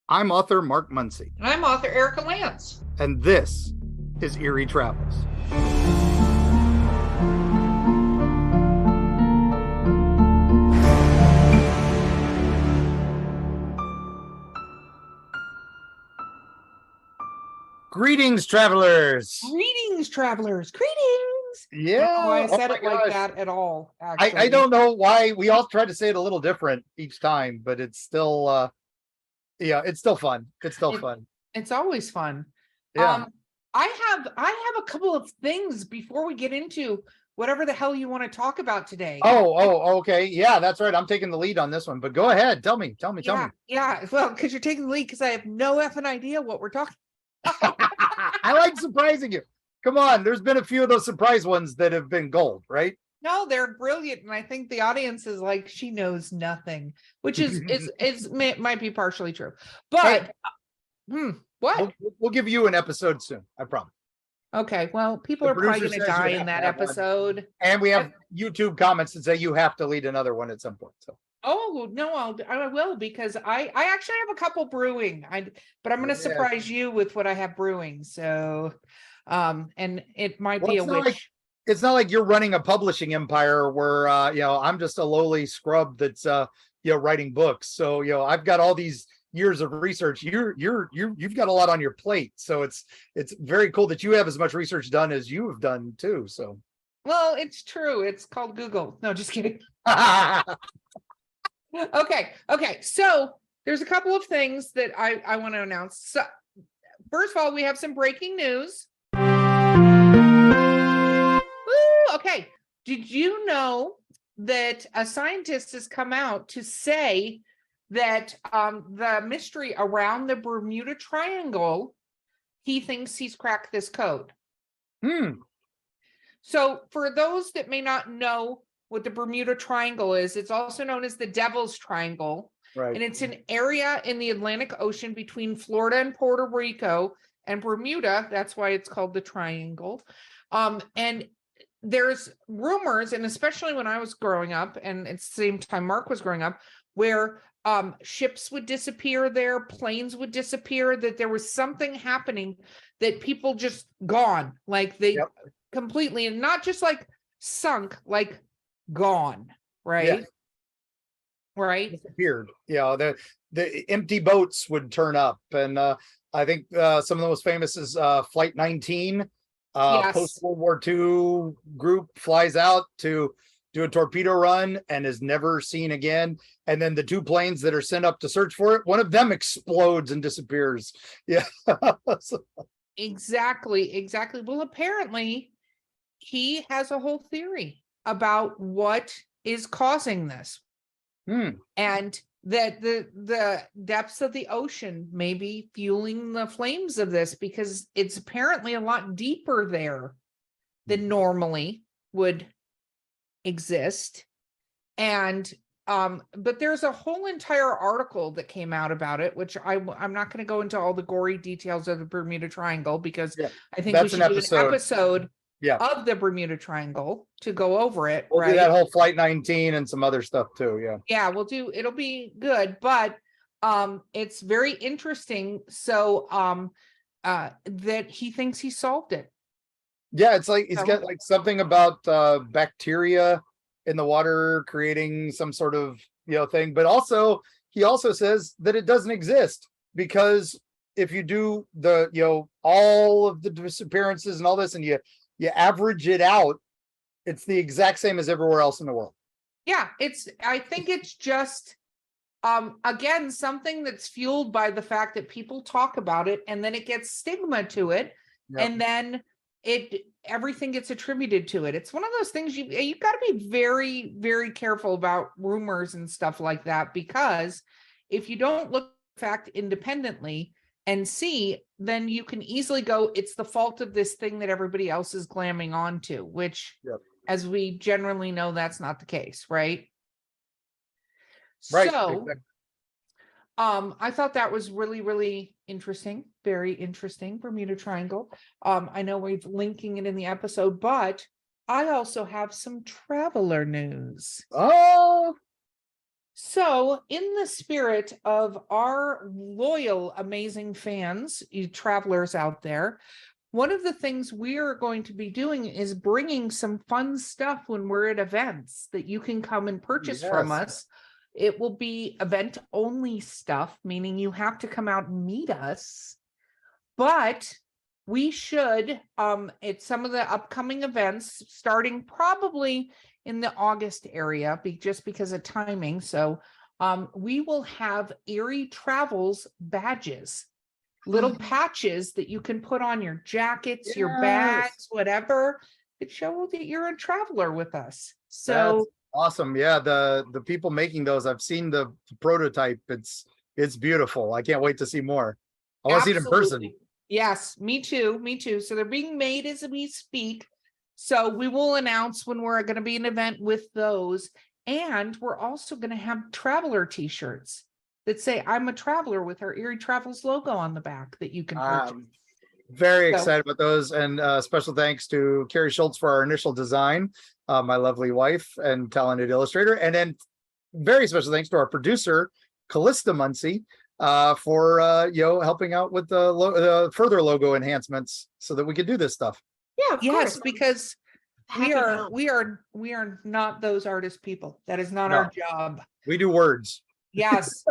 I'm author Mark Muncy, And I'm author Erika Lance. and this is Eerie Travels. Greetings, travelers. Greetings, travelers. Greetings. I don't know why I Yeah. Oh said my it like gosh. that at all, I actually. don't know why we all try to say it a little different each time, but it's still it's still fun. It's still It, fun. it's always fun. Yeah. Um, I have a couple of things before we get into whatever the hell you want to talk about today. Okay. Yeah, that's right. I'm taking the lead on this one, but go ahead. Tell me. Yeah. Well, because you're taking the lead because I have no effing idea what we're talking about. I like surprising you. Come on, there's been a few of those surprise ones that have been gold, right? No, they're brilliant, and I think the audience is like, she knows nothing, which might be partially true. But Hey, what? we'll give you an episode soon. I promise. Okay, well, people The are probably producer going to says you die have in to that have one. episode. And we have YouTube comments that say you have to lead another one at some point. So Oh no, I will, because I actually have a couple brewing. But I'm going to yeah. surprise you with what I have brewing. So, and it might Well, be a wish. it's not like you're running a publishing empire where I'm just a lowly scrub that's writing books. So I've got all these years of research. You've got a lot on your plate. So it's very cool that you have as much research done as you have done too. So Well, it's true. It's called Google. No, just kidding. Okay. So there's a couple of things that I want to announce. So first of all, we have some breaking news. Woo, okay. Did you know that a scientist has come out to say that the mystery around the Bermuda Triangle, he thinks he's cracked this code? So for those that may not know what the Bermuda Triangle is, it's also known as the Devil's Triangle. Right. And it's an area in the Atlantic Ocean between Florida and Puerto Rico and Bermuda. That's why it's called the Triangle. And there's rumors, and especially when I was growing up, and at the same time Mark was growing up, where ships would disappear there, planes would disappear, that there was something happening, that people just gone, like they completely, and not just like sunk, like gone, right? Yeah. Right. Disappeared. The empty boats would turn up, and I think some of the most famous is Flight 19. Yes. Post World War II group flies out to do a torpedo run and is never seen again. And then the two planes that are sent up to search for it, one of them explodes and disappears. Yeah. Exactly. Well, apparently he has a whole theory about what is causing this. And that the depths of the ocean may be fueling the flames of this, because it's apparently a lot deeper there than normally would exist. And but there's a whole entire article that came out about it, which I'm not going to go into all the gory details of the Bermuda Triangle, because I think we should do an episode of the Bermuda Triangle to go over it. We'll do that whole Flight 19 and some other stuff too. Yeah, it'll be good, but it's very interesting. So that he thinks he solved it. Yeah, it's like he's got like something about bacteria in the water creating some sort of thing, but also he also says that it doesn't exist, because if you do the all of the disappearances and all this, and you average it out, it's the exact same as everywhere else in the world. Yeah, I think it's just again, something that's fueled by the fact that people talk about it, and then it gets stigma to it. And then everything gets attributed to it. It's one of those things you've got to be very, very careful about rumors and stuff like that, because if you don't look at fact independently and see, then you can easily go, it's the fault of this thing that everybody else is glamming onto, which as we generally know, that's not the case, right? Right. So exactly. I thought that was really, really interesting. Very interesting. Bermuda Triangle. I know we're linking it in the episode, but I also have some traveler news. Oh, So, in the spirit of our loyal, amazing fans, you travelers out there, one of the things we are going to be doing is bringing some fun stuff when we're at events that you can come and purchase from us. It will be event only stuff, meaning you have to come out and meet us. But we should, at some of the upcoming events, starting probably in the August area, just because of timing. So we will have Erie Travels badges, little patches that you can put on your jackets, your bags, whatever, that show that you're a traveler with us. So that's awesome. Yeah, the people making those, I've seen the prototype. It's beautiful. I can't wait to see more. I want to see it in person. Yes, me too. Me too. So they're being made as we speak. So we will announce when we're going to be an event with those. And we're also going to have traveler t-shirts that say I'm a traveler with our Erie Travels logo on the back that you can purchase. Very excited about those. And special thanks to Carrie Schultz for our initial design, my lovely wife and talented illustrator. And then very special thanks to our producer, Calista Muncy, for helping out with the further logo enhancements so that we could do this stuff. Yeah, yes, because we are not those artist people. That is not our job. We do words. Yes.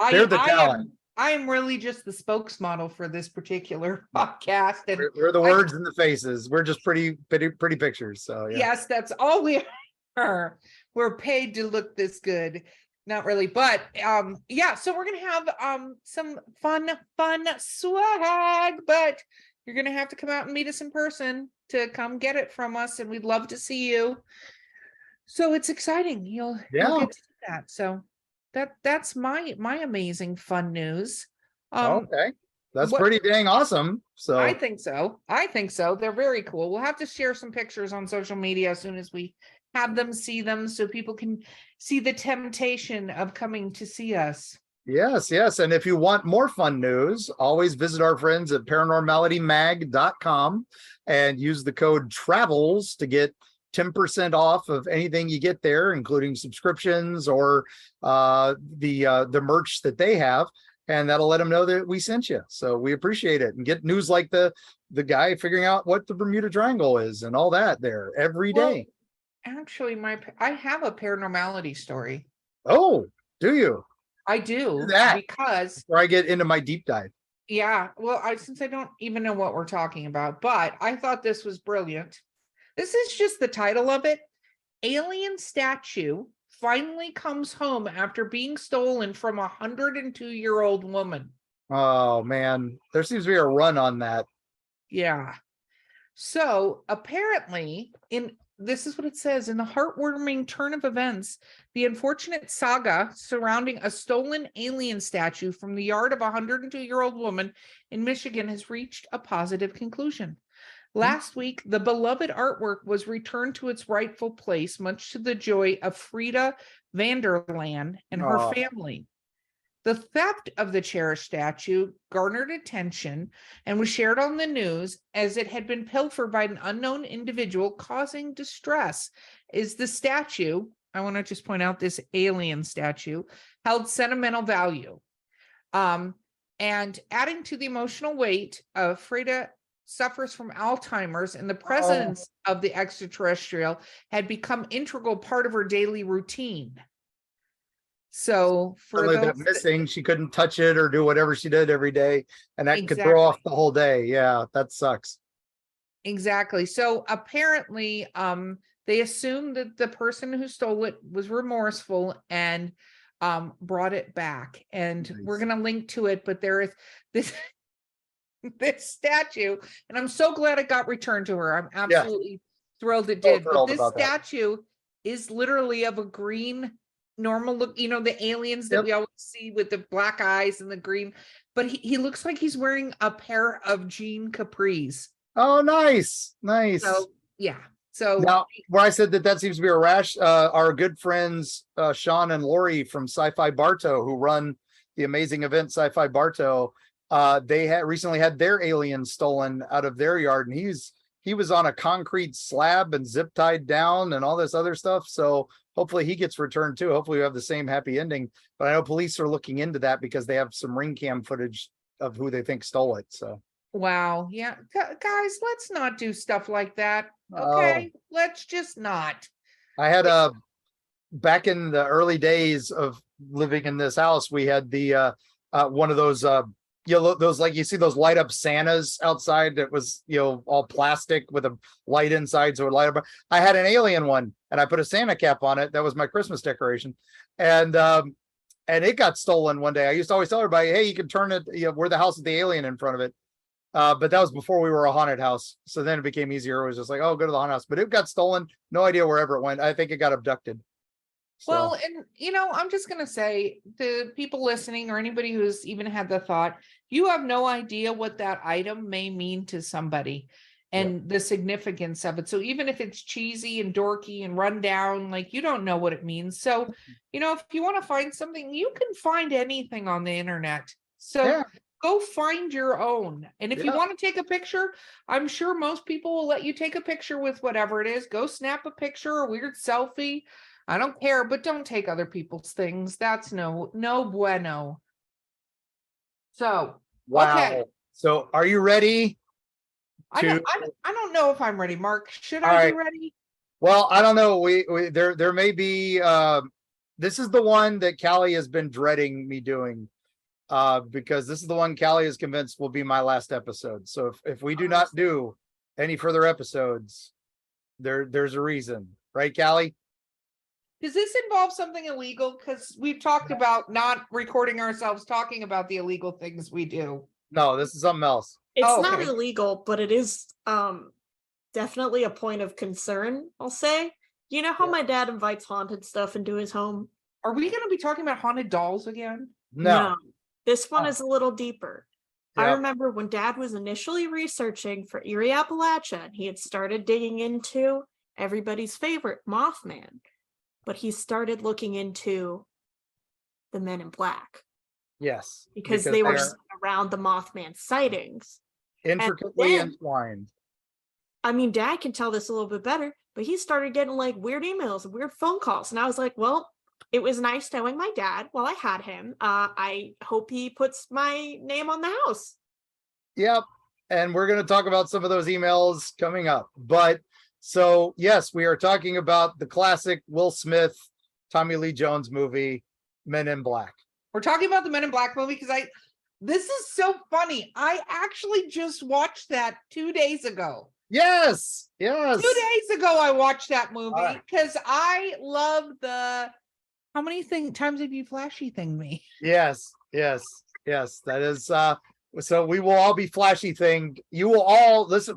They're the talent. I am really just the spokesmodel for this particular podcast. And we're the words and the faces. We're just pretty pictures. So yeah. Yes, that's all we are. We're paid to look this good. Not really, but yeah, so we're gonna have some fun swag, but you're gonna have to come out and meet us in person to come get it from us, and we'd love to see you. So it's exciting. You'll get to see that. So that's my amazing fun news. Okay, that's pretty dang awesome. So I think so. They're very cool. We'll have to share some pictures on social media as soon as we have them, see them, so people can see the temptation of coming to see us. Yes. And if you want more fun news, always visit our friends at paranormalitymag.com and use the code TRAVELS to get 10% off of anything you get there, including subscriptions or the merch that they have. And that'll let them know that we sent you. So we appreciate it, and get news like the guy figuring out what the Bermuda Triangle is and all that there every day. Actually, I have a paranormality story. Oh, do you? I do, because before I get into my deep dive. Yeah, well, since I don't even know what we're talking about, but I thought this was brilliant. This is just the title of it. Alien statue finally comes home after being stolen from a 102-year-old woman. Oh man, there seems to be a run on that. Yeah. So apparently, this is what it says: in the heartwarming turn of events, the unfortunate saga surrounding a stolen alien statue from the yard of a 102-year-old woman in Michigan has reached a positive conclusion. Last week, the beloved artwork was returned to its rightful place, much to the joy of Frida Vanderland and her family. The theft of the cherished statue garnered attention and was shared on the news as it had been pilfered by an unknown individual, causing distress. Is the statue, I want to just point out, this alien statue held sentimental value. And adding to the emotional weight, Frida suffers from Alzheimer's, and the presence of the extraterrestrial had become integral part of her daily routine. So for those that missing, she couldn't touch it or do whatever she did every day, and that could throw off the whole day. Yeah, that sucks. Exactly. So apparently, they assumed that the person who stole it was remorseful and brought it back. And we're going to link to it, but there is this statue, and I'm so glad it got returned to her. I'm absolutely thrilled it did. But this statue is literally of a green, normal look, the aliens that we always see with the black eyes and the green, but he looks like he's wearing a pair of jean capris. Oh, nice. So yeah. So now, where I said that seems to be a rash, our good friends Sean and Lori from Sci-Fi Bartow, who run the amazing event Sci-Fi Bartow, they had recently had their alien stolen out of their yard, and he was on a concrete slab and zip tied down and all this other stuff. So hopefully he gets returned too. Hopefully we have the same happy ending. But I know police are looking into that because they have some ring cam footage of who they think stole it. So Wow. Yeah. Guys, let's not do stuff like that. oh, Okay. Let's just not. I had back in the early days of living in this house, we had the one of those those, like you see those light up Santas outside that was, all plastic with a light inside, so it light up. I had an alien one and I put a Santa cap on it. That was my Christmas decoration. And it got stolen one day. I used to always tell everybody, hey, you can turn it, we're the house with the alien in front of it. But that was before we were a haunted house. So then it became easier. It was just like, oh, go to the haunted house. But it got stolen. No idea wherever it went. I think it got abducted. So. Well, and I'm just going to say to people listening or anybody who's even had the thought, you have no idea what that item may mean to somebody and the significance of it. So even if it's cheesy and dorky and run down, like you don't know what it means. So, if you want to find something, you can find anything on the internet. So go find your own. And if you want to take a picture, I'm sure most people will let you take a picture with whatever it is. Go snap a picture, a weird selfie. I don't care, but don't take other people's things. That's no bueno. So, wow. Okay. So are you ready? I don't know if I'm ready, Mark. Should I be ready? Well, I don't know. There may be, this is the one that Callie has been dreading me doing, because this is the one Callie is convinced will be my last episode. So if we do not do any further episodes, there's a reason, right, Callie? Does this involve something illegal? Because we've talked about not recording ourselves talking about the illegal things we do. No, this is something else. It's not illegal, but it is definitely a point of concern, I'll say. You know how my dad invites haunted stuff into his home? Are we going to be talking about haunted dolls again? No. This one is a little deeper. Yeah. I remember when Dad was initially researching for Erie, Appalachia, and he had started digging into everybody's favorite, Mothman. But he started looking into the Men in Black. Yes. Because they were around the Mothman sightings. Intricately entwined. I mean, Dad can tell this a little bit better, but he started getting like weird emails and weird phone calls. And I was like, well, it was nice knowing my dad while I had him. I hope he puts my name on the house. Yep. And we're going to talk about some of those emails coming up. But so, yes, we are talking about the classic Will Smith, Tommy Lee Jones movie, Men in Black. We're talking about the Men in Black movie because this is so funny. I actually just watched that 2 days ago. Yes. 2 days ago, I watched that movie because I love how many times have you flashy thinged me? Yes. That is, so we will all be flashy thinged. You will all, listen,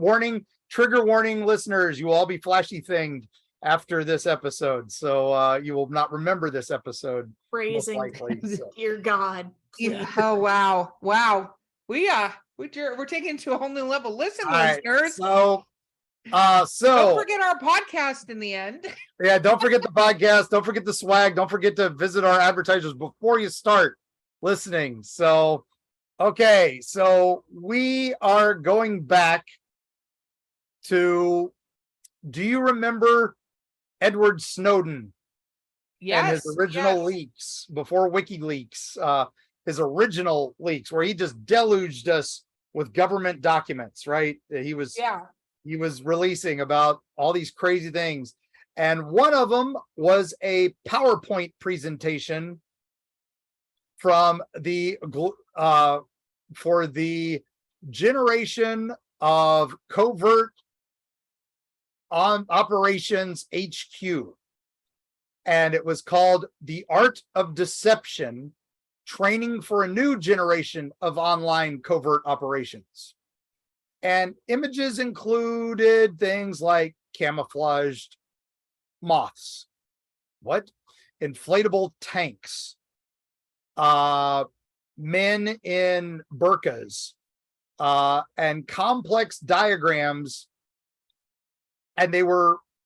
trigger warning, listeners, you will all be flashy thinged after this episode. So you will not remember this episode. Praising likely, so. Dear God. Yeah. Oh, wow. We're taking it to a whole new level. Listen, listeners. So don't forget our podcast in the end. Yeah, don't forget the podcast. Don't forget the swag. Don't forget to visit our advertisers before you start listening. So, okay. So we are going back to, do you remember Edward Snowden? Yes. And his original leaks before WikiLeaks, his original leaks where he just deluged us with government documents, right? He was releasing about all these crazy things. And one of them was a PowerPoint presentation from for the generation of covert operations HQ. And it was called The Art of Deception, Training for a New Generation of Online Covert Operations. And images included things like camouflaged moths, inflatable tanks, men in burqas, and complex diagrams. And they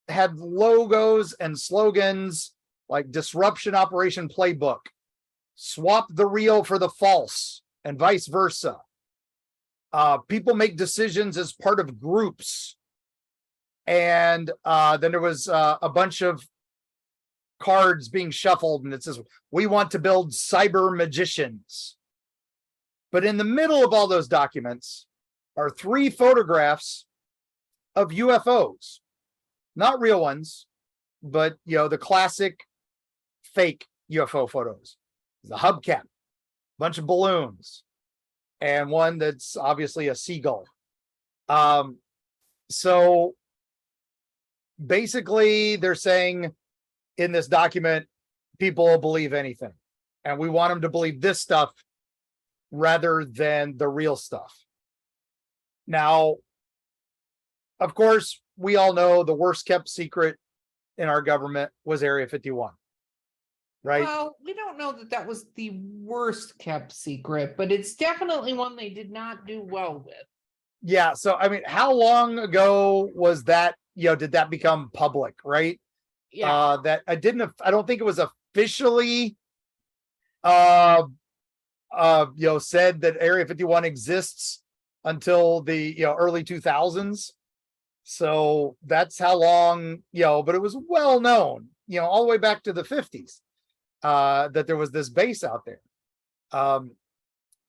had logos and slogans like Disruption Operation Playbook, Swap the Real for the False, and vice versa. People make decisions as part of groups. And then there was a bunch of cards being shuffled, and it says, we want to build cyber magicians. But in the middle of all those documents are 3 photographs of UFOs, not real ones, but the classic fake UFO photos. The hubcap, bunch of balloons, and one that's obviously a seagull. So basically they're saying in this document, people will believe anything, and we want them to believe this stuff rather than the real stuff. Now, of course, we all know the worst kept secret in our government was Area 51, right? Well, we don't know that that was the worst kept secret, but it's definitely one they did not do well with. Yeah. So, I mean, how long ago was that, did that become public, right? Yeah. That I don't think it was officially, said that Area 51 exists until the, early 2000s. So that's how long, but it was well known, all the way back to the 50s, that there was this base out there.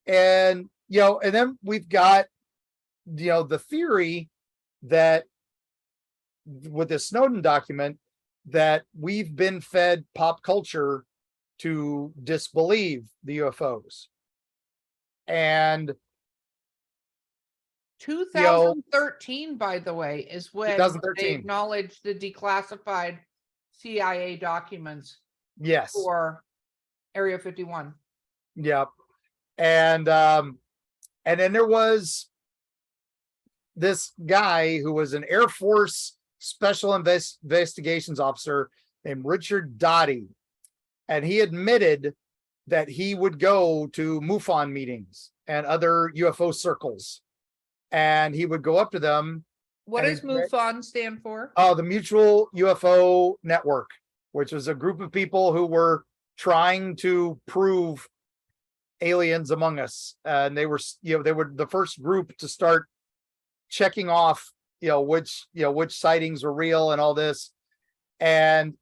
And then we've got, the theory that with this Snowden document, that we've been fed pop culture to disbelieve the UFOs. And 2013, by the way, is when 2013. they acknowledged the declassified CIA documents. Yes. For Area 51. Yep. And then there was this guy who was an Air Force Special Investigations officer named Richard Doty. And he admitted that he would go to MUFON meetings and other UFO circles. And he would go up to them. What does MUFON stand for? Oh, the Mutual UFO Network, which was a group of people who were trying to prove aliens among us. And they were the first group to start checking off, which sightings were real and all this. And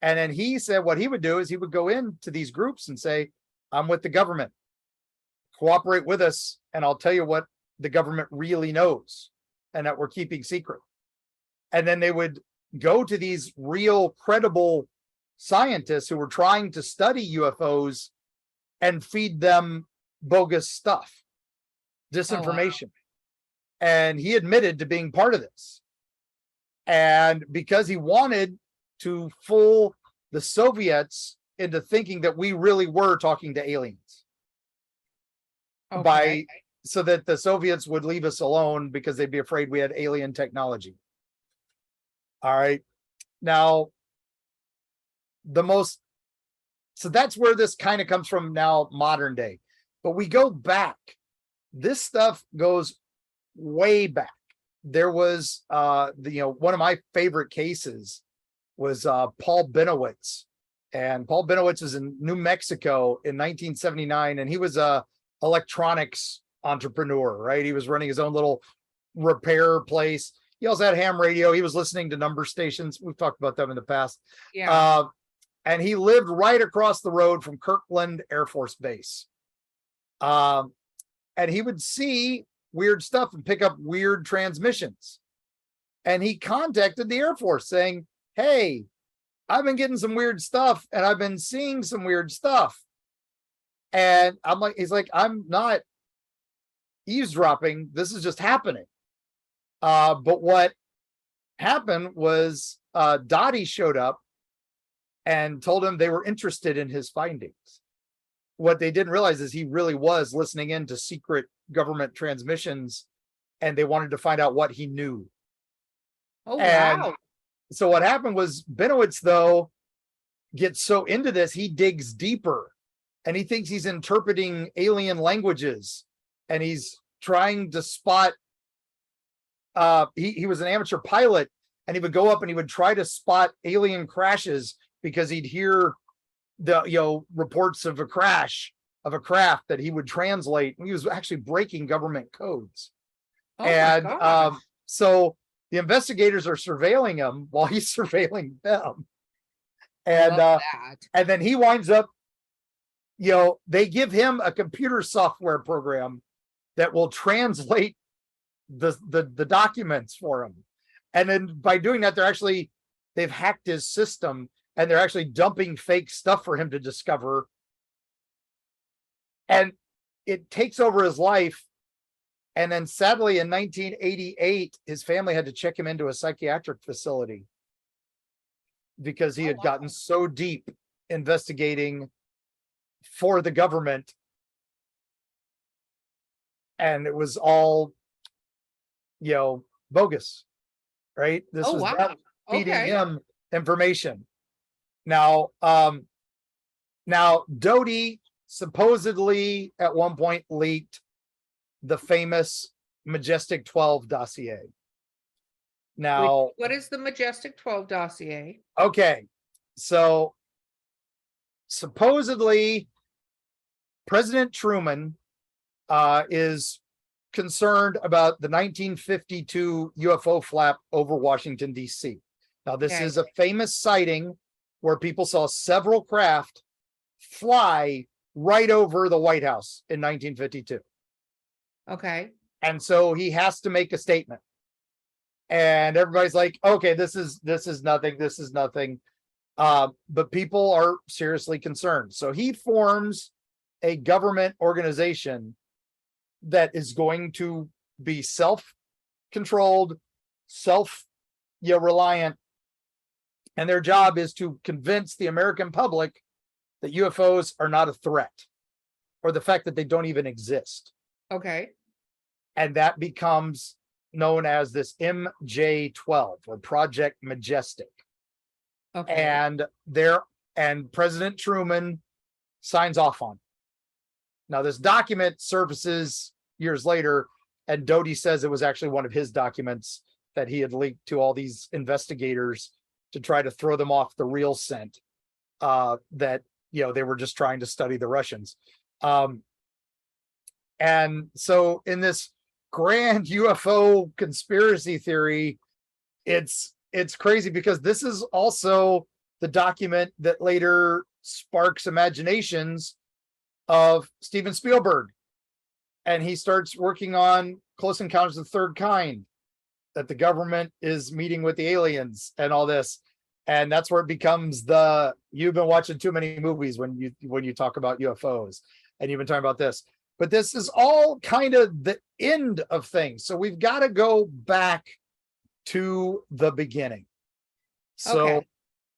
then he said what he would do is he would go into these groups and say, I'm with the government. Cooperate with us, and I'll tell you what the government really knows and that we're keeping secret. And then they would go to these real credible scientists who were trying to study UFOs and feed them bogus stuff, disinformation. Oh, wow. And he admitted to being part of this. And because he wanted to fool the Soviets into thinking that we really were talking to aliens. Okay. So that the Soviets would leave us alone because they'd be afraid we had alien technology. All right. Now, so that's where this kind of comes from now, modern day. But we go back. This stuff goes way back. There was, one of my favorite cases was Paul Benowitz. And Paul Benowitz was in New Mexico in 1979, and he was a electronics entrepreneur, right? He was running his own little repair place. He also had ham radio. He was listening to number stations. We've talked about them in the past. Yeah. And he lived right across the road from Kirtland Air Force Base. And he would see weird stuff and pick up weird transmissions. And he contacted the Air Force saying, hey, I've been getting some weird stuff and I've been seeing some weird stuff. And he's like, I'm not eavesdropping. This is just happening. But what happened was Doty showed up and told him they were interested in his findings. What they didn't realize is he really was listening in to secret government transmissions, and they wanted to find out what he knew. Oh, and wow. So what happened was Benowitz, though, gets so into this, he digs deeper, and he thinks he's interpreting alien languages, and he's trying to spot. He was an amateur pilot, and he would go up and he would try to spot alien crashes because he'd hear the reports of a crash of a craft that he would translate. He was actually breaking government codes. Oh, and so the investigators are surveilling him while he's surveilling them. And Love that. and then he winds up, they give him a computer software program that will translate the documents for him. And then by doing that, they've hacked his system, and they're actually dumping fake stuff for him to discover. And it takes over his life. And then sadly, in 1988, his family had to check him into a psychiatric facility because he had gotten so deep investigating for the government. And it was all, bogus, right? This was them feeding him information. Now, Doty supposedly at one point leaked the famous Majestic 12 dossier. Now, what is the Majestic 12 dossier? Okay, so supposedly President Truman is concerned about the 1952 UFO flap over Washington, D.C. Now, this is a famous sighting where people saw several craft fly right over the White House in 1952. Okay. And so he has to make a statement. And everybody's like, okay, this is nothing. This is nothing. But people are seriously concerned. So he forms a government organization that is going to be self-controlled, reliant. And their job is to convince the American public that UFOs are not a threat, or the fact that they don't even exist. Okay. And that becomes known as this MJ-12 or Project Majestic. Okay. And President Truman signs off on it. Now, this document surfaces years later, and Doty says it was actually one of his documents that he had leaked to all these investigators to try to throw them off the real scent, that they were just trying to study the Russians. And so in this grand UFO conspiracy theory, it's crazy because this is also the document that later sparks imaginations of Steven Spielberg. And he starts working on Close Encounters of the Third Kind, that the government is meeting with the aliens and all this. And that's where it becomes you've been watching too many movies when you talk about UFOs, and you've been talking about this. But this is all kind of the end of things. So we've got to go back to the beginning. So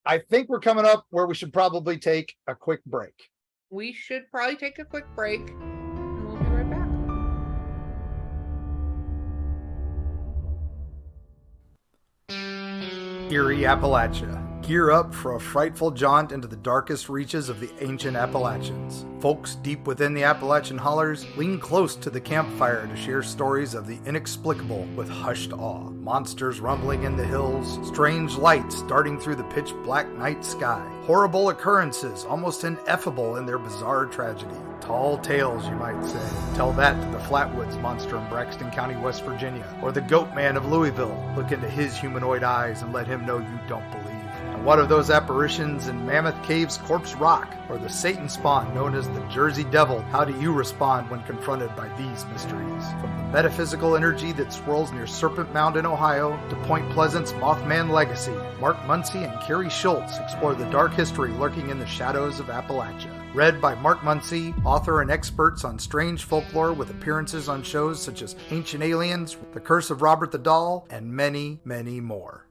I think we're coming up where we should probably take a quick break. We should probably take a quick break, and we'll be right back. Erie, Appalachia. Gear up for a frightful jaunt into the darkest reaches of the ancient Appalachians. Folks deep within the Appalachian hollers lean close to the campfire to share stories of the inexplicable with hushed awe. Monsters rumbling in the hills, strange lights darting through the pitch black night sky, horrible occurrences almost ineffable in their bizarre tragedy. Tall tales, you might say. Tell that to the Flatwoods monster in Braxton County, West Virginia, or the Goat Man of Louisville. Look into his humanoid eyes and let him know you don't believe. And what of those apparitions in Mammoth Cave's Corpse Rock, or the Satan spawn known as the Jersey Devil? How do you respond when confronted by these mysteries? From the metaphysical energy that swirls near Serpent Mound in Ohio to Point Pleasant's Mothman legacy, Mark Muncy and Carrie Schultz explore the dark history lurking in the shadows of Appalachia. Read by Mark Muncy, author and experts on strange folklore with appearances on shows such as Ancient Aliens, The Curse of Robert the Doll, and many, many more.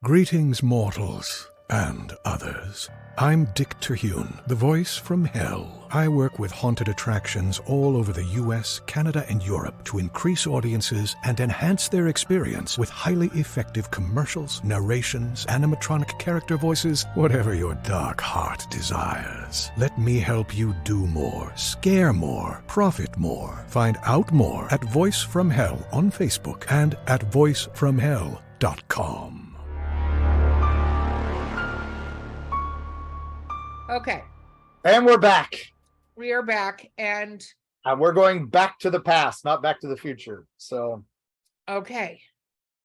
Greetings, mortals and others. I'm Dick Terhune, the voice from hell. I work with haunted attractions all over the US, Canada, and Europe to increase audiences and enhance their experience with highly effective commercials, narrations, animatronic character voices, whatever your dark heart desires. Let me help you do more, scare more, profit more. Find out more at Voice from Hell on Facebook and at voicefromhell.com. Okay. And we're back. We are back, and we're going back to the past, not back to the future. So, okay,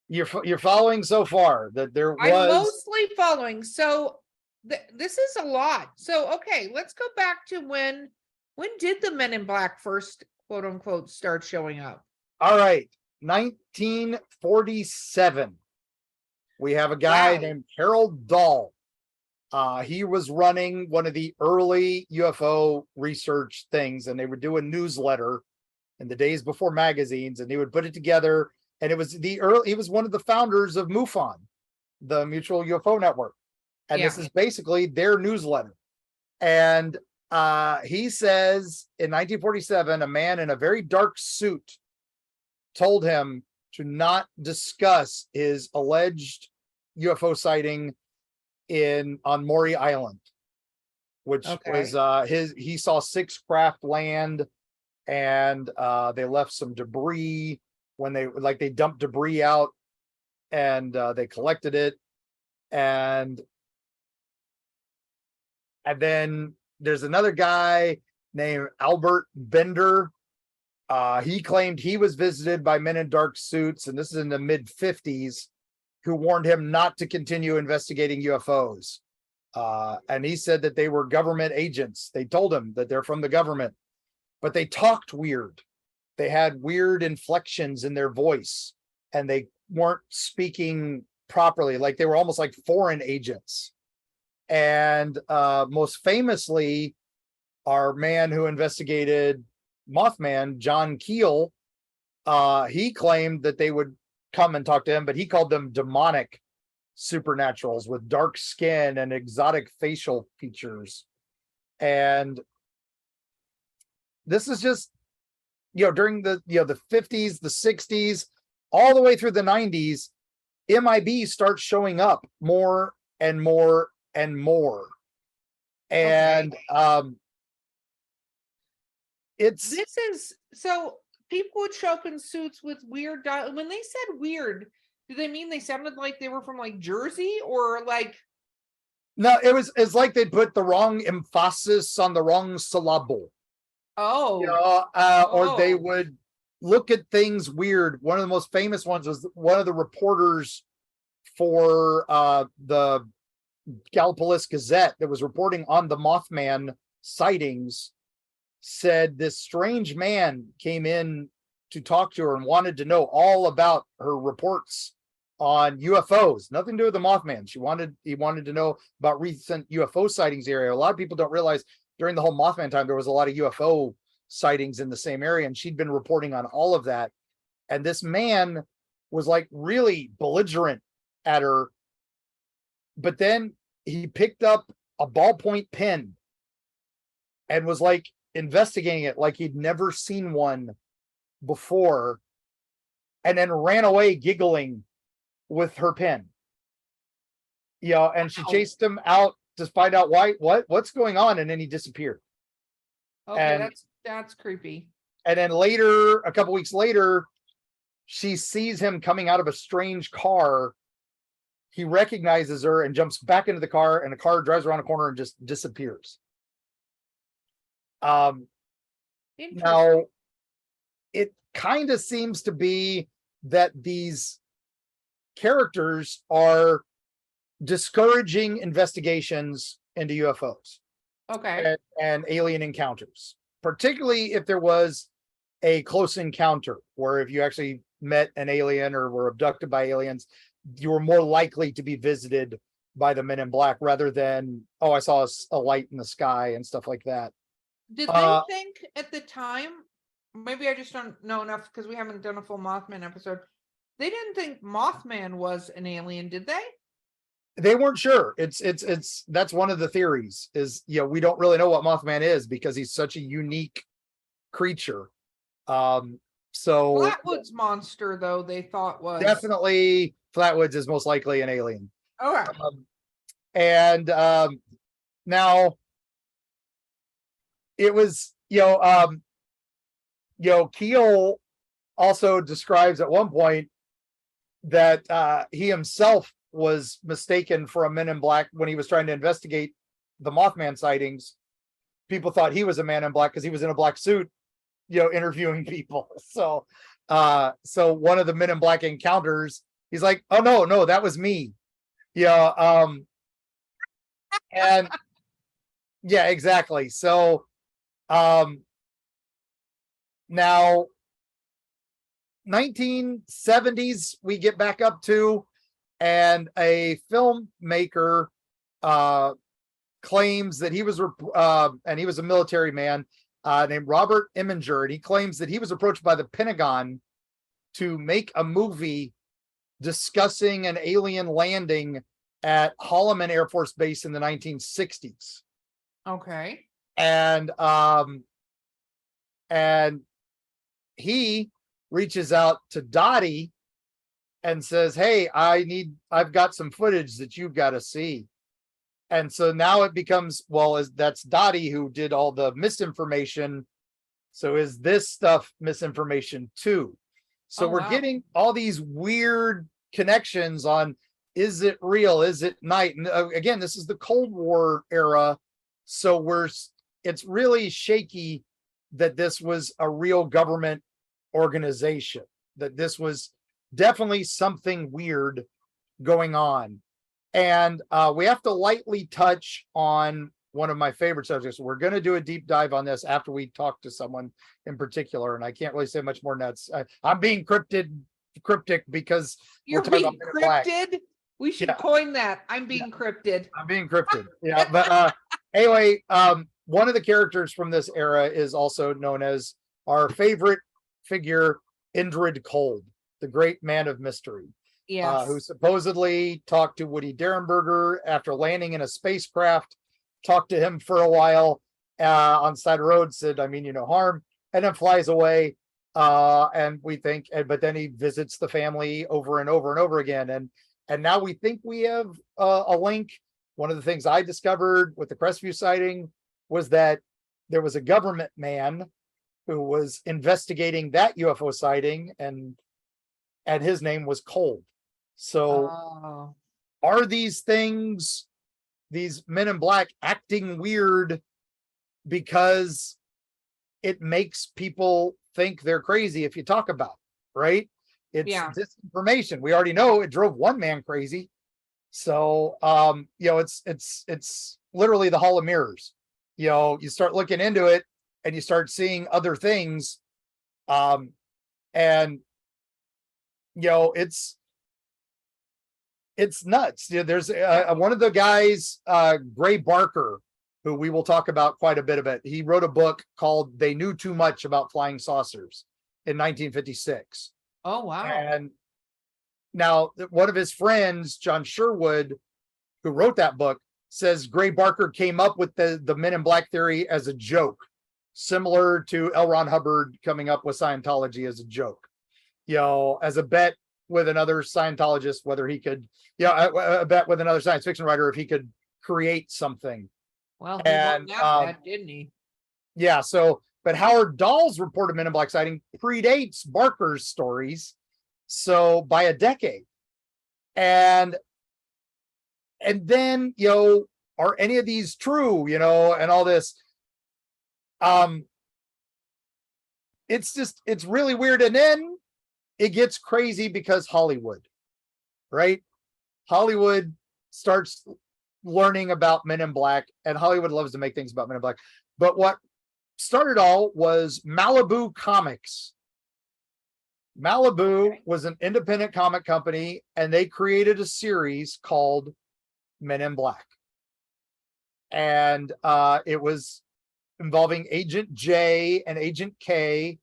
you're following so far that there was. I'm mostly following. So this is a lot. So, okay, let's go back to when did the Men in Black first, quote unquote, start showing up? All right, 1947. We have a guy named Harold Dahl. He was running one of the early UFO research things, and they would do a newsletter in the days before magazines, and he would put it together. And it was he was one of the founders of MUFON, the Mutual UFO Network. And this is basically their newsletter. And he says in 1947, a man in a very dark suit told him to not discuss his alleged UFO sighting on Maury Island, which was he saw 6 craft land, and they left some debris when they dumped debris out, and they collected it, and then there's another guy named Albert Bender. He claimed he was visited by men in dark suits, and this is in the mid-50s, who warned him not to continue investigating UFOs. And he said that they were government agents. They told him that they're from the government, but they talked weird. They had weird inflections in their voice, and they weren't speaking properly. Like they were almost like foreign agents. And most famously, our man who investigated Mothman, John Keel, he claimed that they would come and talk to him, but he called them demonic supernaturals with dark skin and exotic facial features. And this is just, during the the 50s, the 60s, all the way through the 90s, MIB starts showing up more and more and more. And so people would show up in suits with weird when they said weird, do they mean they sounded like they were from like Jersey, or like? No, it's like they put the wrong emphasis on the wrong syllable. Or they would look at things weird. One of the most famous ones was one of the reporters for the Gallipolis Gazette that was reporting on the Mothman sightings said this strange man came in to talk to her and wanted to know all about her reports on UFOs. Nothing to do with the Mothman. He wanted to know about recent UFO sightings area. A lot of people don't realize during the whole Mothman time, there was a lot of UFO sightings in the same area, and she'd been reporting on all of that. And this man was like really belligerent at her. But then he picked up a ballpoint pen and was like investigating it like he'd never seen one before, and then ran away giggling with her pen. And she chased him out to find out what's going on, and then he disappeared. Okay, and that's creepy. And then later, a couple weeks later, she sees him coming out of a strange car. He recognizes her and jumps back into the car, and the car drives around a corner and just disappears. Now it kind of seems to be that these characters are discouraging investigations into UFOs and alien encounters, particularly if there was a close encounter, where if you actually met an alien or were abducted by aliens, you were more likely to be visited by the Men in Black rather than, I saw a light in the sky and stuff like that. Did they think at the time, maybe I just don't know enough because we haven't done a full Mothman episode, they didn't think Mothman was an alien, did they? They weren't sure. It's that's one of the theories is, we don't really know what Mothman is because he's such a unique creature. So Flatwoods monster, though, they thought was definitely Flatwoods is most likely an alien. Okay. Now it was, Keel also describes at one point that he himself was mistaken for a Men in Black when he was trying to investigate the Mothman sightings. People thought he was a Man in Black because he was in a black suit, interviewing people. So one of the Men in Black encounters, he's like, "Oh no, that was me." And yeah, exactly. So now 1970s we get back up to, and a filmmaker claims that he was and he was a military man named Robert Eminger, and he claims that he was approached by the Pentagon to make a movie discussing an alien landing at Holloman Air Force Base in the 1960s. Okay. And he reaches out to Dottie and says, hey, I've got some footage that you've got to see. And so now it becomes, well, that's Dottie who did all the misinformation. So is this stuff misinformation too? So we're getting all these weird connections on, is it real? Is it night? And again, this is the Cold War era. So it's really shaky that this was a real government organization, that this was definitely something weird going on. And we have to lightly touch on one of my favorite subjects. We're going to do a deep dive on this after we talk to someone in particular, and I can't really say much more than that. I'm being cryptic because you're being cryptid. We should coin that. I'm being cryptid. I'm being cryptid. Yeah, but anyway, one of the characters from this era is also known as our favorite figure, Indrid Cold, the great man of mystery. Yes. Who supposedly talked to Woody Derenberger after landing in a spacecraft, talked to him for a while on the side of the road, said, I mean you no harm, and then flies away. And we think, but then he visits the family over and over and over again. And now we think we have a link. One of the things I discovered with the Crestview sighting was that there was a government man who was investigating that UFO sighting, and his name was Cold. So are these things, these men in black, acting weird because it makes people think they're crazy if you talk about it, right? It's disinformation. We already know it drove one man crazy. So it's literally the Hall of Mirrors. You start looking into it and you start seeing other things. And it's nuts. There's one of the guys, Gray Barker, who we will talk about quite a bit of it. He wrote a book called They Knew Too Much About Flying Saucers in 1956. Oh, wow. And now one of his friends, John Sherwood, who wrote that book, says Gray Barker came up with the Men in Black theory as a joke, similar to L. Ron Hubbard coming up with Scientology as a joke, as a bet with another Scientologist, whether he could, a bet with another science fiction writer if he could create something. Well, he won that bet, didn't he? Yeah. So, but Howard Dahl's report of Men in Black sighting predates Barker's stories, so by a decade. And then, are any of these true, and all this? It's really weird. And then it gets crazy because Hollywood, right? Hollywood starts learning about Men in Black, and Hollywood loves to make things about Men in Black. But what started all was Malibu Comics. Malibu was an independent comic company, and they created a series called Men in Black. And it was involving Agent J and Agent K,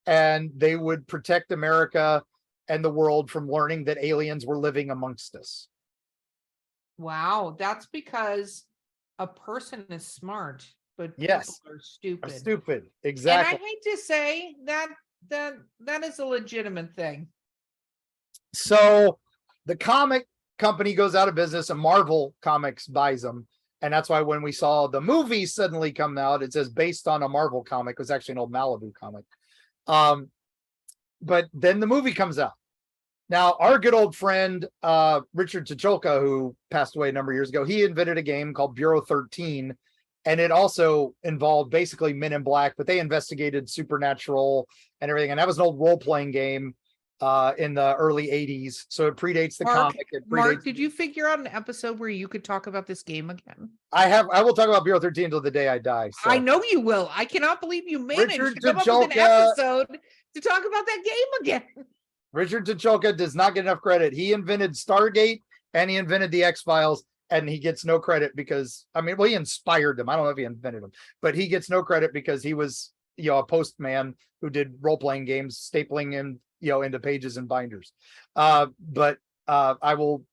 and they would protect America and the world from learning that aliens were living amongst us. Wow, that's because a person is smart, but people are stupid. Stupid, exactly. And I hate to say that is a legitimate thing. So the comic company goes out of business, and Marvel Comics buys them. And that's why when we saw the movie suddenly come out, it says based on a Marvel comic. It was actually an old Malibu comic. But then the movie comes out. Now, our good old friend, Richard Tucholka, who passed away a number of years ago, he invented a game called Bureau 13. And it also involved basically Men in Black, but they investigated supernatural and everything. And that was an old role-playing game in the early 80s. So it predates the Mark, comic. It predates. Mark, did you figure out an episode where you could talk about this game again? I will talk about Bureau 13 until the day I die. So. I know you will. I cannot believe you managed Richard to come up with an Tucholka- episode to talk about that game again. Richard Tucholka does not get enough credit. He invented Stargate and he invented the X-Files, and he gets no credit because, I mean, well, he inspired them. I don't know if he invented them, but he gets no credit because he was, a postman who did role-playing games, stapling him, into pages and binders. But I will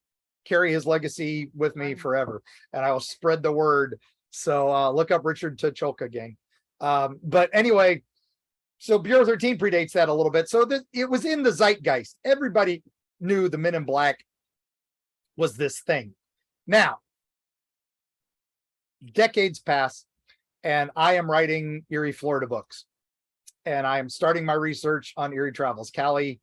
carry his legacy with me forever, and I will spread the word. So look up Richard Tucholka, gang. But anyway, so Bureau 13 predates that a little bit. So it was in the zeitgeist. Everybody knew the Men in Black was this thing. Now, decades pass, and I am writing Eerie, Florida books. And I am starting my research on Eerie Travels. Callie,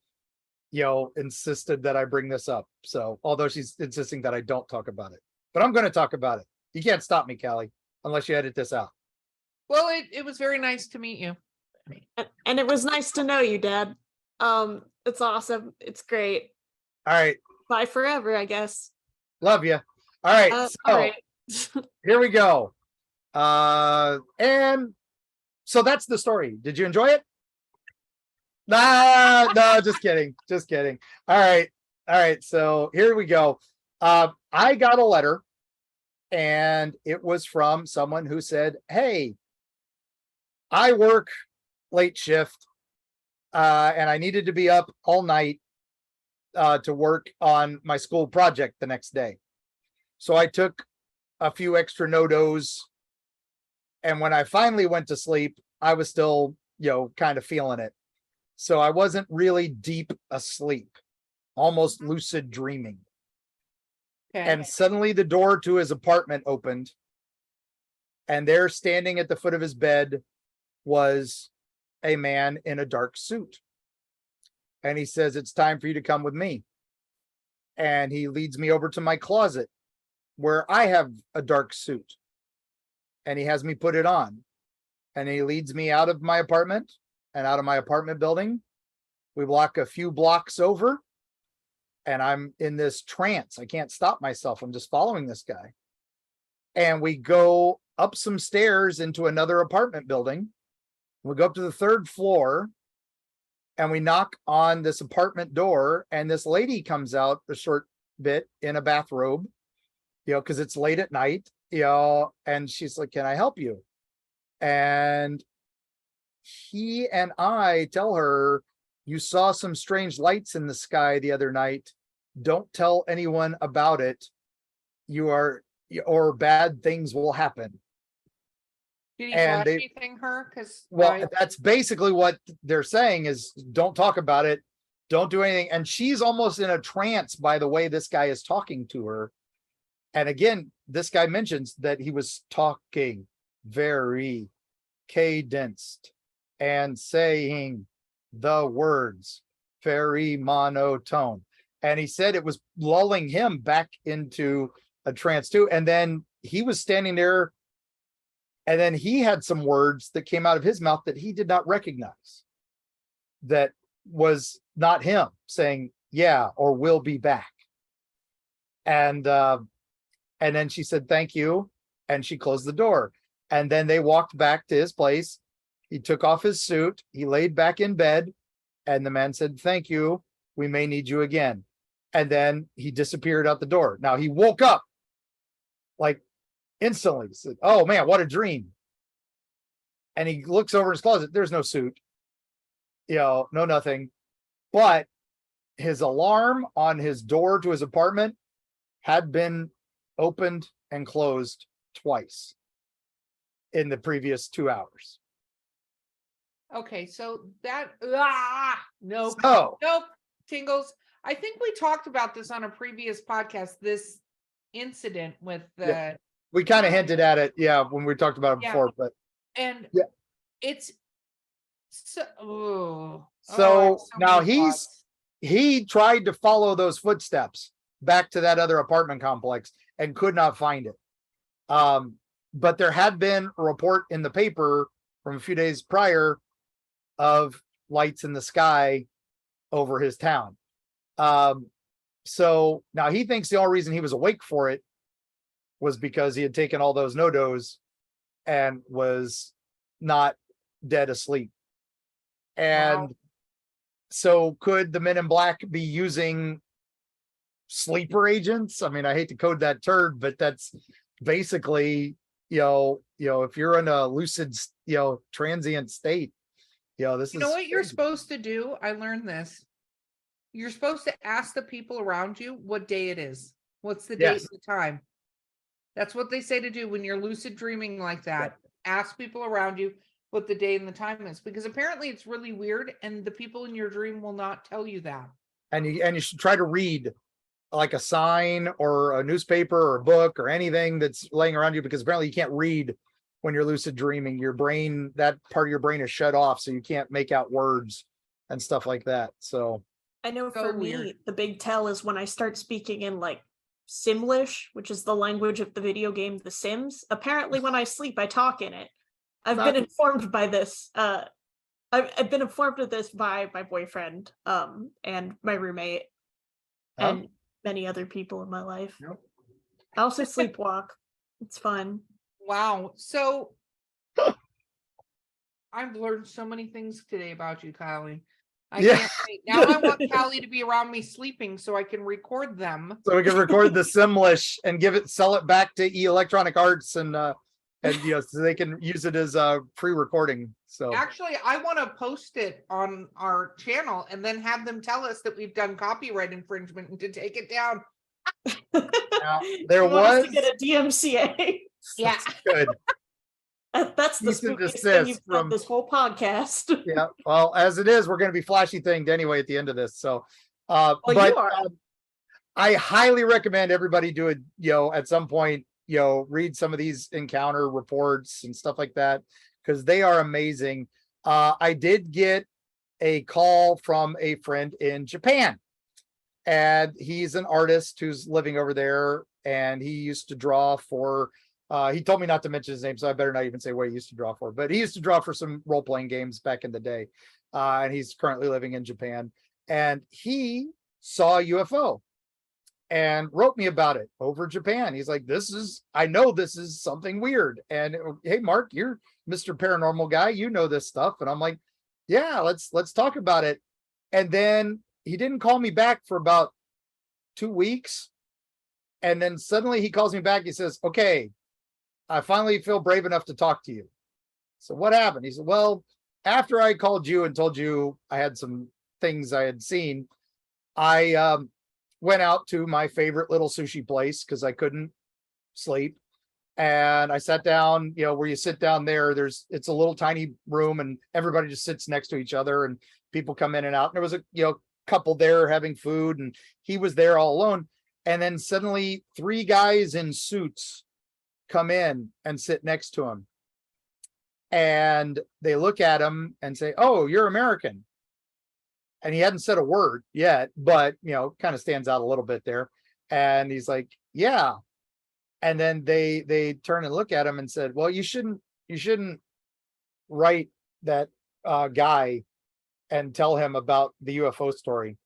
insisted that I bring this up. So, although she's insisting that I don't talk about it, but I'm going to talk about it. You can't stop me, Callie, unless you edit this out. Well, it was very nice to meet you. And it was nice to know you, Dad. It's awesome. It's great. All right. Bye forever, I guess. Love you. All right. All So right. here we go. And so that's the story. Did you enjoy it? No, just kidding. Just kidding. All right. All right. So here we go. I got a letter, and it was from someone who said, hey, I work late shift, and I needed to be up all night to work on my school project the next day. So I took a few extra no-dos, and when I finally went to sleep, I was still, kind of feeling it. So I wasn't really deep asleep, almost lucid dreaming. Okay. And suddenly the door to his apartment opened, and there, standing at the foot of his bed, was a man in a dark suit. And he says, it's time for you to come with me. And he leads me over to my closet where I have a dark suit. And he has me put it on. And he leads me out of my apartment and out of my apartment building. We walk a few blocks over, and I'm in this trance. I can't stop myself. I'm just following this guy. And we go up some stairs into another apartment building. We go up to the third floor, and we knock on this apartment door, and this lady comes out a short bit in a bathrobe, because it's late at night, and she's like, can I help you? And he and I tell her, you saw some strange lights in the sky the other night. Don't tell anyone about it. Or bad things will happen. Did he flash anything her? Well, that's basically what they're saying is, don't talk about it. Don't do anything. And she's almost in a trance by the way this guy is talking to her. And again, this guy mentions that he was talking very cadenced and saying the words very monotone. And he said it was lulling him back into a trance too. And then he was standing there, and then he had some words that came out of his mouth that he did not recognize. That was not him saying, yeah, or we'll be back. And then she said, thank you. And she closed the door. And then they walked back to his place. He took off his suit. He laid back in bed. And the man said, thank you. We may need you again. And then he disappeared out the door. Now he woke up like instantly. Said, oh man, what a dream. And he looks over his closet. There's no suit, no nothing. But his alarm on his door to his apartment had been opened and closed twice in the previous 2 hours. Okay, so that nope. So, Nope. Tingles. I think we talked about this on a previous podcast, this incident with the we kind of hinted at it, when we talked about it before, but it's so now many thoughts. he tried to follow those footsteps back to that other apartment complex and could not find it. But there had been a report in the paper from a few days prior of lights in the sky over his town. So now he thinks the only reason he was awake for it was because he had taken all those no-dos and was not dead asleep. And so could the Men in Black be using sleeper agents? I mean, I hate to code that turd, but that's basically, if you're in a lucid, transient state, this You is know what you're crazy. supposed to do? I learned this. You're supposed to ask the people around you what day it is. What's the date and the time? That's what they say to do when you're lucid dreaming like that. Ask people around you what the day and the time is, because apparently it's really weird and the people in your dream will not tell you that. And you should try to read like a sign or a newspaper or a book or anything that's laying around you, because apparently you can't read when you're lucid dreaming. Your brain, that part of your brain is shut off, so you can't make out words and stuff like that. So I know So for weird. me, the big tell is when I start speaking in like Simlish, which is the language of the video game The Sims. Apparently, when I sleep, I talk in it. I've been informed by this. I've been informed of this by my boyfriend, and my roommate, and many other people in my life. Yep. I also sleepwalk. It's fun. Wow. So I've learned so many things today about you, Kylie. I can't wait. Now I want Callie to be around me sleeping so I can record them. So we can record the Simlish and sell it back to Electronic Arts and so they can use it as pre-recording. So Actually, I want to post it on our channel and then have them tell us that we've done copyright infringement and to take it down. now, there You want us was to get a DMCA. Yeah. good. That's the Cease and spookiest thing desist you've done from- this whole podcast. Yeah. Well, as it is, we're going to be flashy thinged anyway at the end of this. So, Well, but you are. I highly recommend everybody do it. At some point, read some of these encounter reports and stuff like that, because they are amazing. I did get a call from a friend in Japan, and he's an artist who's living over there, and he used to draw for he told me not to mention his name, so I better not even say what he used to draw for, but he used to draw for some role-playing games back in the day. And he's currently living in Japan, and he saw a UFO and wrote me about it over Japan. He's like, I know this is something weird. And hey, Mark, you're Mr. Paranormal guy. You know this stuff. And I'm like, yeah, let's talk about it. And then he didn't call me back for about 2 weeks. And then suddenly he calls me back. He says, okay, I finally feel brave enough to talk to you. So what happened? He said, well, after I called you and told you I had some things I had seen, I went out to my favorite little sushi place because I couldn't sleep. And I sat down, where you sit down there, it's a little tiny room and everybody just sits next to each other and people come in and out. And there was a, couple there having food, and he was there all alone. And then suddenly 3 guys in suits come in and sit next to him. And they look at him and say, oh, you're American. And he hadn't said a word yet, but, kind of stands out a little bit there. And he's like, yeah. And then they turn and look at him and said, well, you shouldn't write that guy and tell him about the UFO story.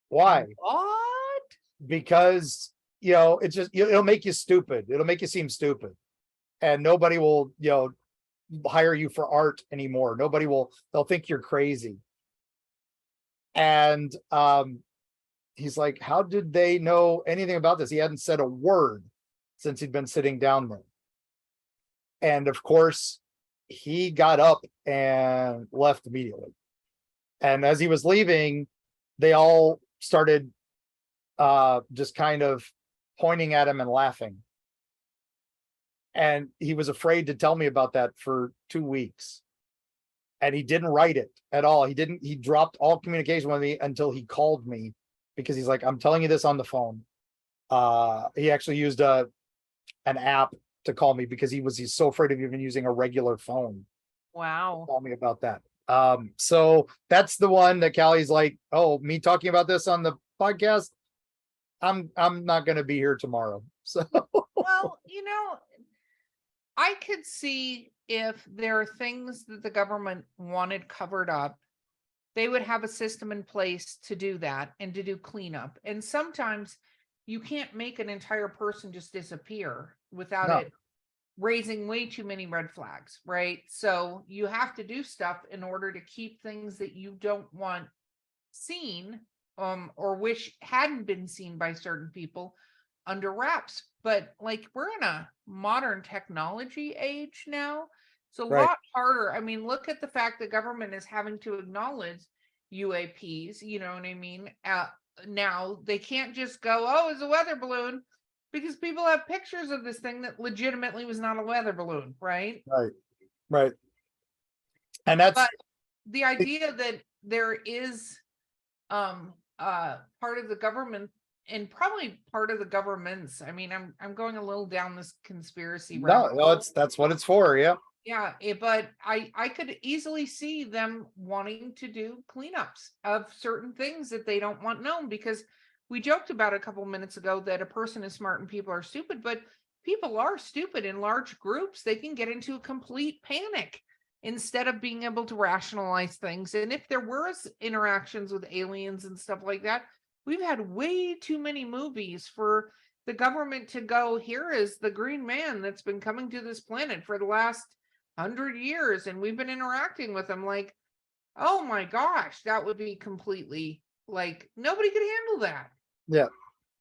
Why? What? Because, it's just, it'll make you stupid. It'll make you seem stupid. And nobody will, hire you for art anymore. They'll think you're crazy. And he's like, how did they know anything about this? He hadn't said a word since he'd been sitting down there. And of course, he got up and left immediately. And as he was leaving, they all started just kind of pointing at him and laughing. And he was afraid to tell me about that for 2 weeks. And he didn't write it at all. He dropped all communication with me until he called me, because he's like, I'm telling you this on the phone. He actually used an app to call me because he's so afraid of even using a regular phone. Wow. Call me about that. So that's the one that Callie's like, oh, me talking about this on the podcast, I'm not going to be here tomorrow. So Well, I could see if there are things that the government wanted covered up they would have a system in place to do that and to do cleanup. And sometimes you can't make an entire person just disappear without it raising way too many red flags, right? So you have to do stuff in order to keep things that you don't want seen, or wish hadn't been seen by certain people, under wraps. But like, we're in a modern technology age now. It's a lot harder. I mean, look at the fact the government is having to acknowledge UAPs, you know what I mean? Now they can't just go, oh, it's a weather balloon, because people have pictures of this thing that legitimately was not a weather balloon, right? Right. And that's the idea that there is part of the government, and probably part of the governments. I mean, I'm going a little down this conspiracy route. No, that's what it's for. Yeah. Yeah, but I could easily see them wanting to do cleanups of certain things that they don't want known, because we joked about a couple minutes ago that a person is smart and people are stupid, but people are stupid in large groups. They can get into a complete panic instead of being able to rationalize things. And if there was interactions with aliens and stuff like that, we've had way too many movies for the government to go, here is the green man that's been coming to this planet for the last 100 years, and we've been interacting with them. Like, oh my gosh, that would be completely, like, nobody could handle that. Yeah.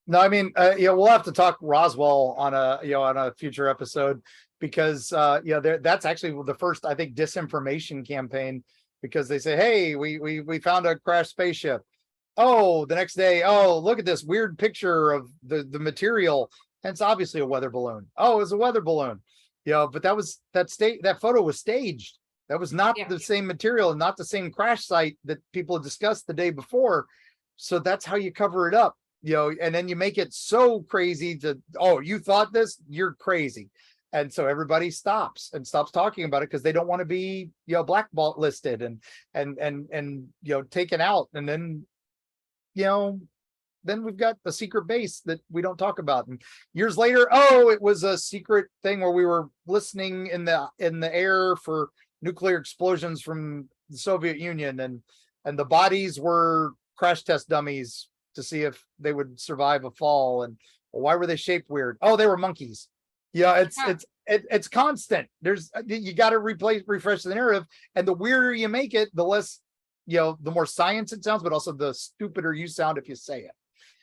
No, I mean, we'll have to talk Roswell on a future episode, because that's actually the first, I think, disinformation campaign, because they say, hey, we found a crashed spaceship. Oh, the next day, oh, look at this weird picture of the material, and it's obviously a weather balloon. Oh, it's a weather balloon. But that photo was staged. That was not the same material and not the same crash site that people had discussed the day before. So that's how you cover it up, and then you make it so crazy that, oh, you thought this, you're crazy. And so everybody stops talking about it, because they don't want to be, blacklisted and taken out. And then, then we've got a secret base that we don't talk about. And years later, oh, it was a secret thing where we were listening in the air for nuclear explosions from the Soviet Union, and the bodies were crash test dummies to see if they would survive a fall. And why were they shaped weird? Oh, they were monkeys. It's constant. You got to refresh the narrative, and the weirder you make it, the less, the more science it sounds, but also the stupider you sound if you say it.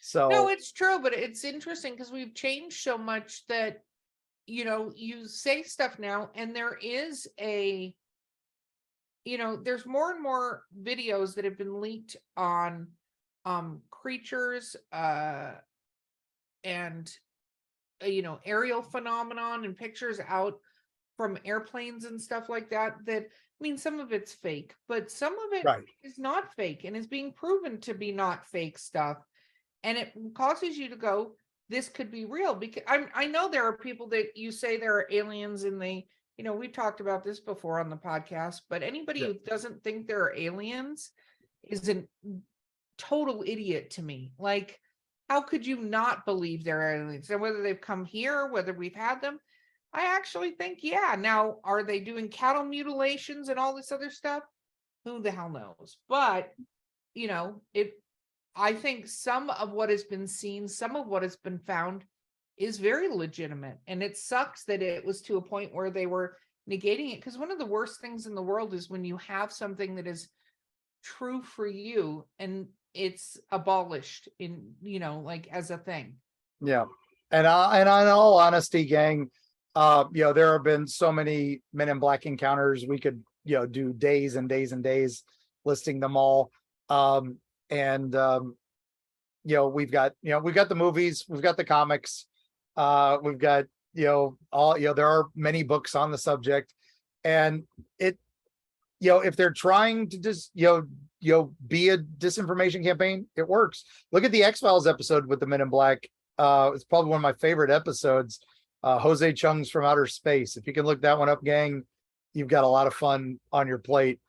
So no, it's true, but it's interesting because we've changed so much that, you say stuff now, and there is there's more and more videos that have been leaked on creatures and aerial phenomenon, and pictures out from airplanes and stuff like that. That, I mean, some of it's fake, but some of it is not fake and is being proven to be not fake stuff. And it causes you to go, this could be real. Because I know there are people that you say there are aliens, and they, we've talked about this before on the podcast, but anybody who doesn't think there are aliens is a total idiot to me. Like, how could you not believe there are aliens? And whether they've come here, whether we've had them, I actually think, Now, are they doing cattle mutilations and all this other stuff? Who the hell knows? But, I think some of what has been seen, some of what has been found is very legitimate. And it sucks that it was to a point where they were negating it. Because one of the worst things in the world is when you have something that is true for you and it's abolished in, like, as a thing. Yeah. And in all honesty, gang, there have been so many Men in Black encounters. We could, do days and days and days listing them all. We've got the movies, we've got the comics, we've got, there are many books on the subject, and if they're trying to just, be a disinformation campaign, it works. Look at the X-Files episode with the Men in Black. It's probably one of my favorite episodes. Jose Chung's From Outer Space. If you can look that one up, gang, you've got a lot of fun on your plate.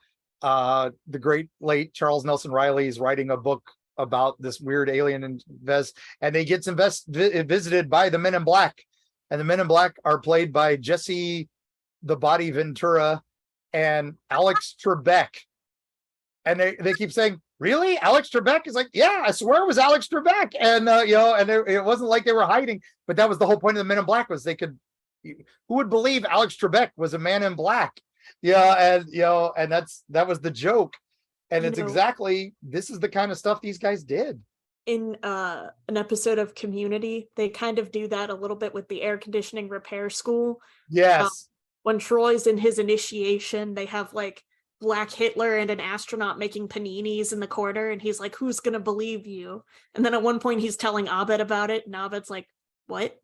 The great late Charles Nelson Riley is writing a book about this weird alien and they gets visited by the Men in Black, and the Men in Black are played by Jesse the Body Ventura and Alex Trebek. And they keep saying, really? Alex Trebek is like, yeah, I swear it was Alex Trebek. And, and it wasn't like they were hiding, but that was the whole point of the Men in Black was who would believe Alex Trebek was a man in black? Yeah. And, and that was the joke. And it's exactly, this is the kind of stuff these guys did. In an episode of Community, they kind of do that a little bit with the air conditioning repair school. Yes. When Troy's in his initiation, they have like Black Hitler and an astronaut making paninis in the corner, and he's like, who's gonna believe you? And then at one point he's telling Abed about it, and Abed's like, what?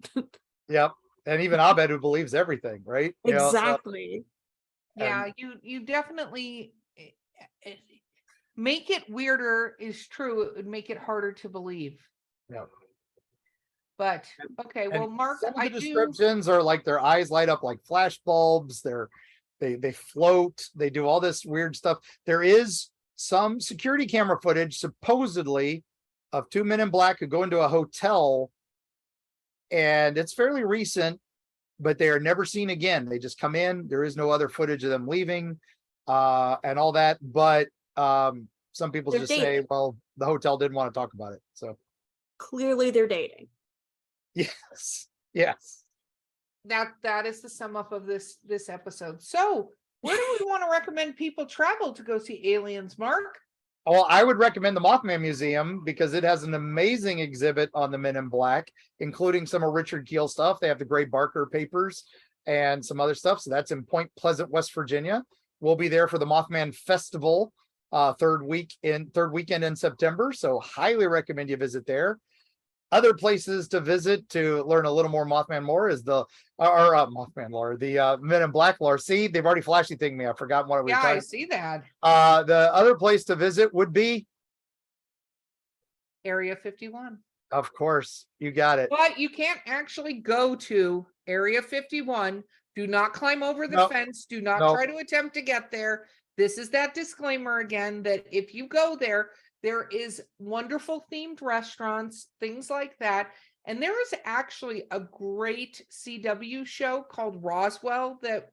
Yep. And even Abed, who believes everything, right? Exactly. Yeah, you definitely make it weirder is true. It would make it harder to believe. Yeah. But okay, well, Mark, some of the descriptions are like their eyes light up like flash bulbs. They float. They do all this weird stuff. There is some security camera footage, supposedly, of 2 men in black who go into a hotel, and it's fairly recent, but they are never seen again. They just come in. There is no other footage of them leaving, and all that. But some people just say, well, the hotel didn't want to talk about it. So clearly they're dating. Yes. That is the sum up of this episode. So where do we want to recommend people travel to go see aliens, Mark? Well, I would recommend the Mothman Museum because it has an amazing exhibit on the Men in Black, including some of Richard Keel stuff. They have the Gray Barker papers and some other stuff. So that's in Point Pleasant, West Virginia. We'll be there for the Mothman Festival, third weekend in September. So highly recommend you visit there. Other places to visit to learn a little more Mothman lore is Mothman lore, the Men in Black lore. See, they've already flashy thinged me. I've forgotten what we were talking. I see that. The other place to visit would be Area 51. Of course, you got it. But you can't actually go to Area 51. Do not climb over the fence. Do not try to attempt to get there. This is that disclaimer again, that if you go there, there is wonderful themed restaurants, things like that. And there is actually a great CW show called Roswell that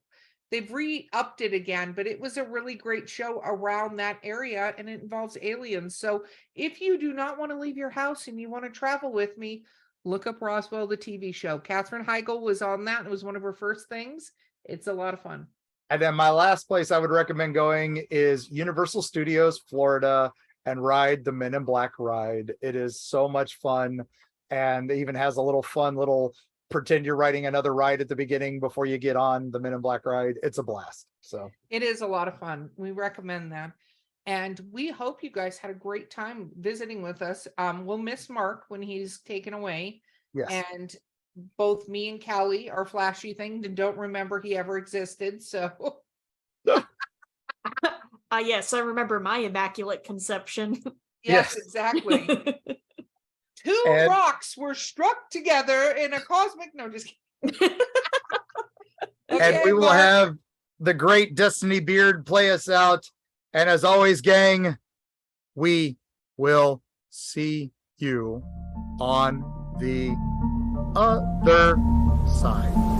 they've re-upped it again, but it was a really great show around that area and it involves aliens. So if you do not want to leave your house and you want to travel with me, look up Roswell, the TV show. Katherine Heigl was on that. It was one of her first things. It's a lot of fun. And then my last place I would recommend going is Universal Studios, Florida, and ride the Men in Black ride. It is so much fun, and it even has a little fun pretend you're riding another ride at the beginning before you get on the Men in Black ride. It's a blast. So it is a lot of fun. We recommend that. And we hope you guys had a great time visiting with us. We'll miss Mark when he's taken away. Yes. And both me and Callie are flashy things and don't remember he ever existed. So yes, I remember my immaculate conception. Yes, exactly. Two rocks were struck together in a cosmic. No, just kidding. Okay, and we will have the great Destiny Beard play us out. And as always, gang, we will see you on the other side.